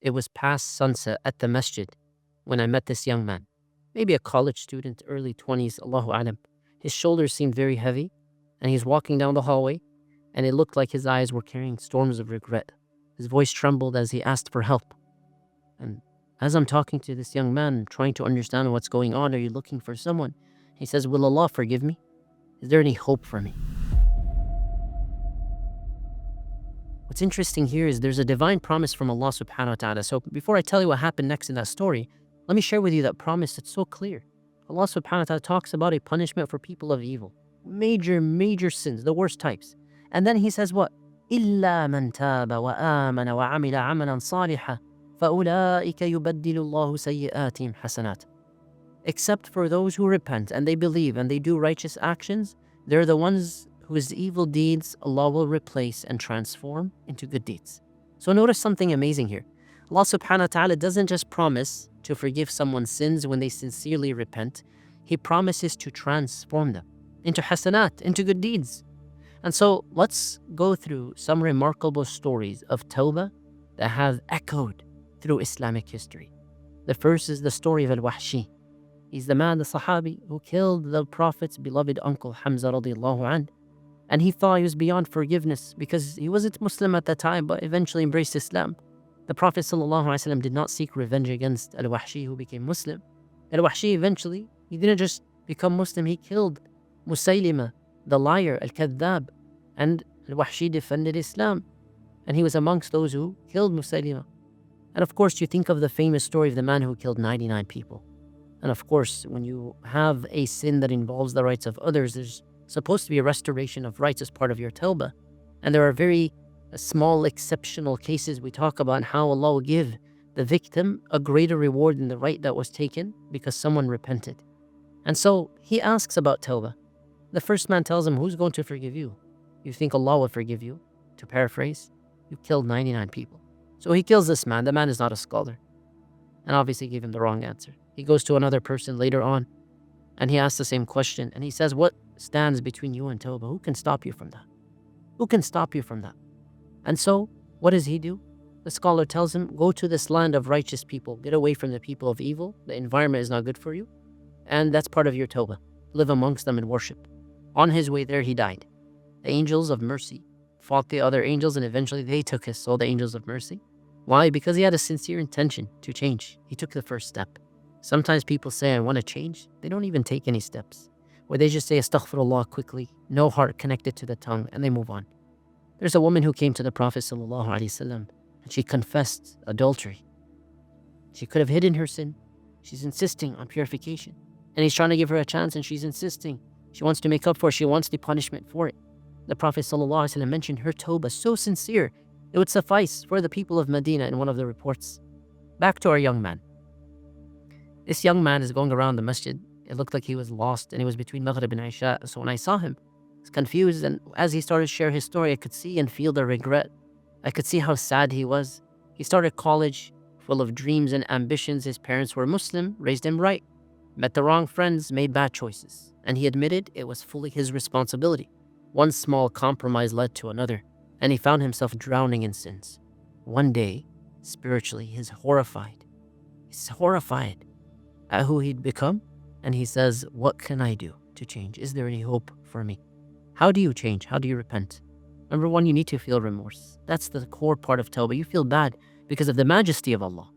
It was past sunset at the masjid when I met this young man, maybe a college student, early 20s, Allahu alam. His shoulders seemed very heavy, and he's walking down the hallway, and it looked like his eyes were carrying storms of regret. His voice trembled as he asked for help. And as I'm talking to this young man, trying to understand what's going on, are you looking for someone? He says, will Allah forgive me? Is there any hope for me? What's interesting here is there's a divine promise from Allah subhanahu wa ta'ala. So before I tell you what happened next in that story, let me share with you that promise that's so clear. Allah subhanahu wa ta'ala talks about a punishment for people of evil. Major sins, the worst types. And then he says what? إِلَّا مَنْ تَابَ وَآمَنَ وَعَمِلَ عَمَلًا صَالِحًا فَأُولَٰئِكَ يُبَدِّلُ اللَّهُ سَيِّئَاتِهِمْ حَسَنَاتٍ. Except for those who repent and they believe and they do righteous actions, they're the ones whose evil deeds Allah will replace and transform into good deeds. So notice something amazing here. Allah subhanahu wa ta'ala doesn't just promise to forgive someone's sins when they sincerely repent. He promises to transform them into hasanat, into good deeds. And so let's go through some remarkable stories of Tawbah that have echoed through Islamic history. The first is the story of Al-Wahshi. He's the man, the Sahabi, who killed the Prophet's beloved uncle Hamza radiallahu anhu. And he thought he was beyond forgiveness because he wasn't Muslim at that time, but eventually embraced Islam. The Prophet ﷺ did not seek revenge against Al-Wahshi, who became Muslim. Al-Wahshi eventually, he didn't just become Muslim, he killed Musaylima, the liar, Al-Kadhab. And Al-Wahshi defended Islam. And he was amongst those who killed Musaylima. And of course, you think of the famous story of the man who killed 99 people. And of course, when you have a sin that involves the rights of others, there's supposed to be a restoration of rights as part of your tawbah. And there are very small exceptional cases we talk about how Allah will give the victim a greater reward than the right that was taken because someone repented. And so he asks about tawbah. The first man tells him, who's going to forgive you? You think Allah will forgive you? To paraphrase, you killed 99 people. So he kills this man. The man is not a scholar. And obviously gave him the wrong answer. He goes to another person later on and he asks the same question. And he says, what stands between you and Tawbah? Who can stop you from that? Who can stop you from that? And so what does he do? The scholar tells him, go to this land of righteous people. Get away from the people of evil. The environment is not good for you. And that's part of your Tawbah. Live amongst them and worship. On his way there, he died. The angels of mercy fought the other angels and eventually they took his soul, the angels of mercy. Why? Because he had a sincere intention to change. He took the first step. Sometimes people say, I want to change. They don't even take any steps. Or they just say astaghfirullah quickly, no heart connected to the tongue, and they move on. There's a woman who came to the Prophet ﷺ and she confessed adultery. She could have hidden her sin. She's insisting on purification. And he's trying to give her a chance and she's insisting. She wants to make up for it. She wants the punishment for it. The Prophet ﷺ mentioned her tawbah so sincere, it would suffice for the people of Medina in one of the reports. Back to our young man. This young man is going around the masjid. It looked like he was lost and he was between Maghrib and Isha. So when I saw him, I was confused. And as he started to share his story, I could see and feel the regret. I could see how sad he was. He started college full of dreams and ambitions. His parents were Muslim, raised him right, met the wrong friends, made bad choices. And he admitted it was fully his responsibility. One small compromise led to another, and he found himself drowning in sins. One day, spiritually, he's horrified. He's horrified at who he'd become, and he says, what can I do to change? Is there any hope for me? How do you change? How do you repent? Number one, you need to feel remorse. That's the core part of Tawbah. You feel bad because of the majesty of Allah.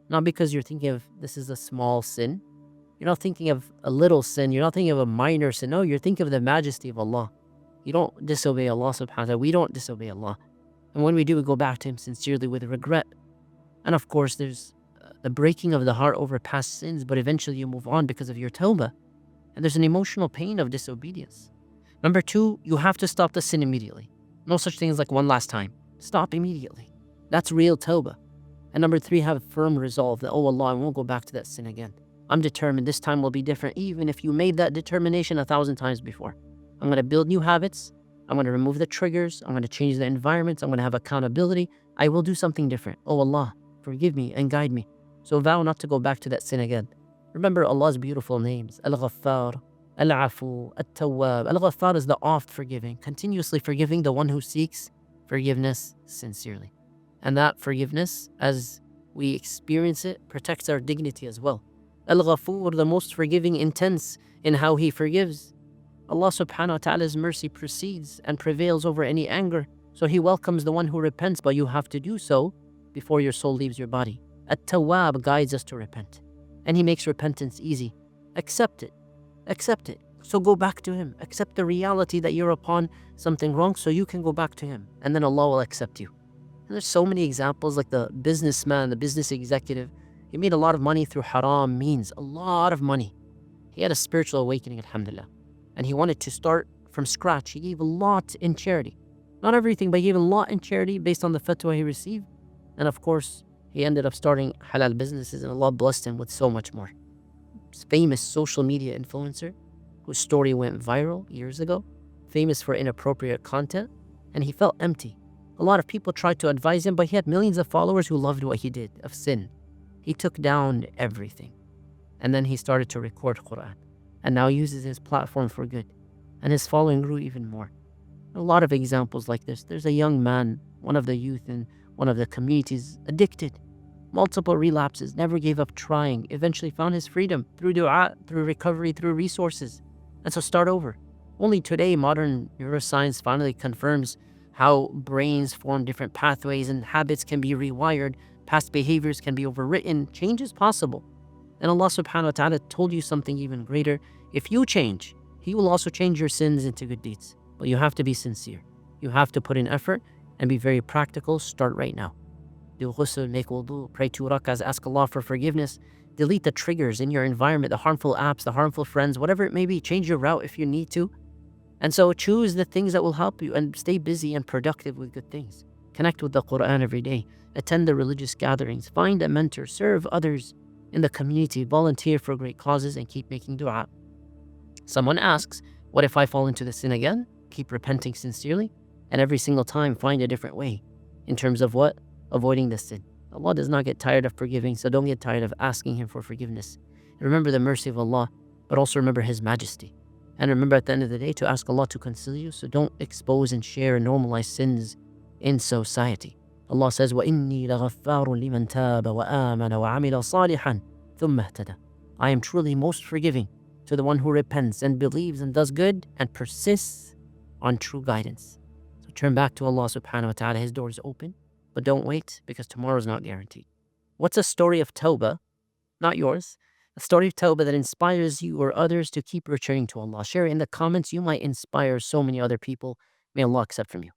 Not because you're thinking of this is a small sin. You're not thinking of a little sin. You're not thinking of a minor sin. No, you're thinking of the majesty of Allah. You don't disobey Allah subhanahu wa ta'ala. We don't disobey Allah. And when we do, we go back to Him sincerely with regret. And of course, there's the breaking of the heart over past sins, but eventually you move on because of your tawbah. And there's an emotional pain of disobedience. Number two, you have to stop the sin immediately. No such thing as like one last time. Stop immediately. That's real tawbah. And number three, have firm resolve that, oh Allah, I won't go back to that sin again. I'm determined this time will be different, even if you made that determination 1,000 times before. I'm going to build new habits. I'm going to remove the triggers. I'm going to change the environments. I'm going to have accountability. I will do something different. Oh Allah, forgive me and guide me. So vow not to go back to that sin again. Remember Allah's beautiful names. Al-Ghaffar, Al-Afu, At-Tawwab. Al-Ghaffar is the oft forgiving, continuously forgiving, the one who seeks forgiveness sincerely. And that forgiveness, as we experience it, protects our dignity as well. Al-Ghafur, the most forgiving, intense in how He forgives. Allah subhanahu wa ta'ala's mercy precedes and prevails over any anger. So He welcomes the one who repents, but you have to do so before your soul leaves your body. At-Tawwab guides us to repent, and He makes repentance easy. Accept it. Accept it. So go back to Him. Accept the reality that you're upon something wrong so you can go back to Him, and then Allah will accept you. And there's so many examples, like the businessman, the business executive. He made a lot of money through haram means, a lot of money. He had a spiritual awakening, alhamdulillah. And he wanted to start from scratch. He gave a lot in charity. Not everything, but he gave a lot in charity based on the fatwa he received. And of course, he ended up starting halal businesses, and Allah blessed him with so much more. Famous social media influencer whose story went viral years ago, famous for inappropriate content, and he felt empty. A lot of people tried to advise him, but he had millions of followers who loved what he did of sin. He took down everything. And then he started to record Quran, and now uses his platform for good. And his following grew even more. A lot of examples like this. There's a young man, one of the youth in one of the communities, addicted. Multiple relapses, never gave up trying, eventually found his freedom through dua, through recovery, through resources. And so start over. Only today, modern neuroscience finally confirms how brains form different pathways and habits can be rewired, past behaviors can be overwritten, change is possible. And Allah subhanahu wa ta'ala told you something even greater. If you change, He will also change your sins into good deeds. But you have to be sincere. You have to put in effort and be very practical. Start right now. Do ghusl, make wudu, pray 2 rakahs, ask Allah for forgiveness. Delete the triggers in your environment, the harmful apps, the harmful friends, whatever it may be. Change your route if you need to. And so choose the things that will help you and stay busy and productive with good things. Connect with the Quran every day. Attend the religious gatherings. Find a mentor. Serve others in the community. Volunteer for great causes and keep making dua. Someone asks, what if I fall into the sin again? Keep repenting sincerely. And every single time find a different way. In terms of what? Avoiding the sin. Allah does not get tired of forgiving, so don't get tired of asking Him for forgiveness. And remember the mercy of Allah, but also remember His majesty. And remember at the end of the day to ask Allah to conceal you, so don't expose and share and normalize sins in society. Allah says, وَإِنِّي لَغَفَّارٌ لِمَنْ تَابَ وَآمَنَ وَعَمِلَ صَالِحًا ثُمَّ اهْتَدَى. I am truly most forgiving to the one who repents and believes and does good and persists on true guidance. So turn back to Allah subhanahu wa ta'ala. His door is open, but don't wait, because tomorrow is not guaranteed. What's a story of Tawbah, not yours, a story of Tawbah that inspires you or others to keep returning to Allah? Share it in the comments. You might inspire so many other people. May Allah accept from you.